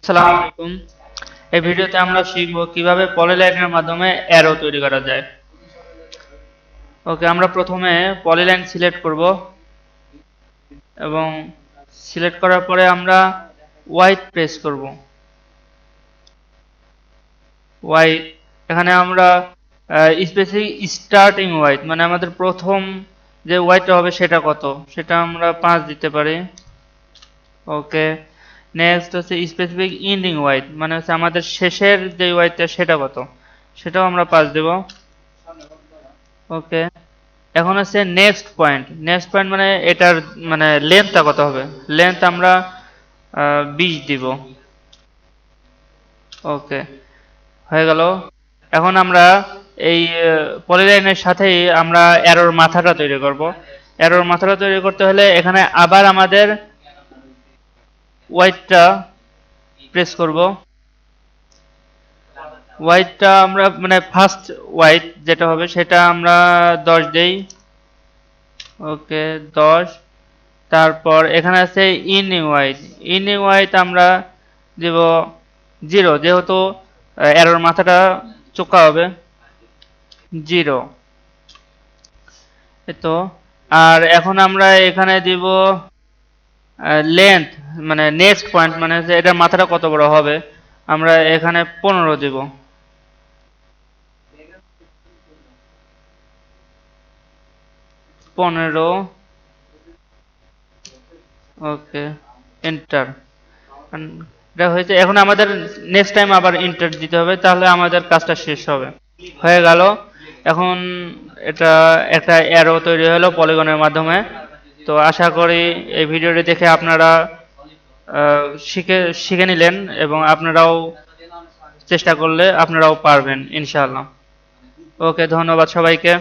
আসসালামু আলাইকুম। এই ভিডিওতে আমরা শিখব কিভাবে পলিলাইনের মাধ্যমে অ্যারো তৈরি করা যায়। ওকে, আমরা প্রথমে পলিলাইন সিলেক্ট করব এবং সিলেক্ট করার পরে আমরা হোয়াইট প্রেস করব। হোয়াইট, এখানে আমরা স্পেসিফিক স্টার্টিং হোয়াইট মানে আমাদের প্রথম যে হোয়াইটটা হবে সেটা কত, সেটা আমরা 5 দিতে পারি। ওকে, নেক্সট হচ্ছে স্পেসিফিক ইন্ডিং হোয়াইট মানে হচ্ছে আমাদের শেষের যে হোয়াইটটা সেটা কত, সেটাও আমরা 5 দেব। ওকে, এখন হচ্ছে নেক্সট পয়েন্ট। নেক্সট পয়েন্ট মানে এটার মানে লেন্থটা কত হবে, লেন্থ আমরা 20 দিব। ওকে, হয়ে গেল। এখন আমরা এই পলিলাইনের সাথেই আমরা অ্যারোর মাথাটা তৈরি করব। অ্যারোর মাথাটা তৈরি করতে হলে এখানে আবার আমাদের হোয়াইটটা প্রেস করব। হোয়াইটটা আমরা মানে ফার্স্ট হোয়াইট যেটা হবে সেটা আমরা 10 দেই। ওকে, 10। তারপর এখানে আছে ইনিং হোয়াইট। ইনিং হোয়াইট আমরা দেব 0, যেহেতু অ্যারোর মাথাটা চোখা হবে 0। তো আর এখন আমরা এখানে দিব লেন্থ মানে নেক্সট পয়েন্ট মানে যে এটার মাথাটা কত বড় হবে, আমরা এখানে 15 দিব। 15। ওকে, এন্টার। এটা হয়েছে। এখন আমাদের নেক্সট টাইম আবার এন্টার দিতে হবে, তাহলে আমাদের কাজটা শেষ হবে। হয়ে গেল। এখন এটা একটা অ্যারো তৈরি হলো পলিগনের মাধ্যমে। তো আশা করি এই ভিডিওটি দেখে আপনারা শিখে শিখে নিলেন এবং আপনারাও চেষ্টা করলে আপনারাও পারবেন ইনশাআল্লাহ। ওকে, ধন্যবাদ সবাইকে।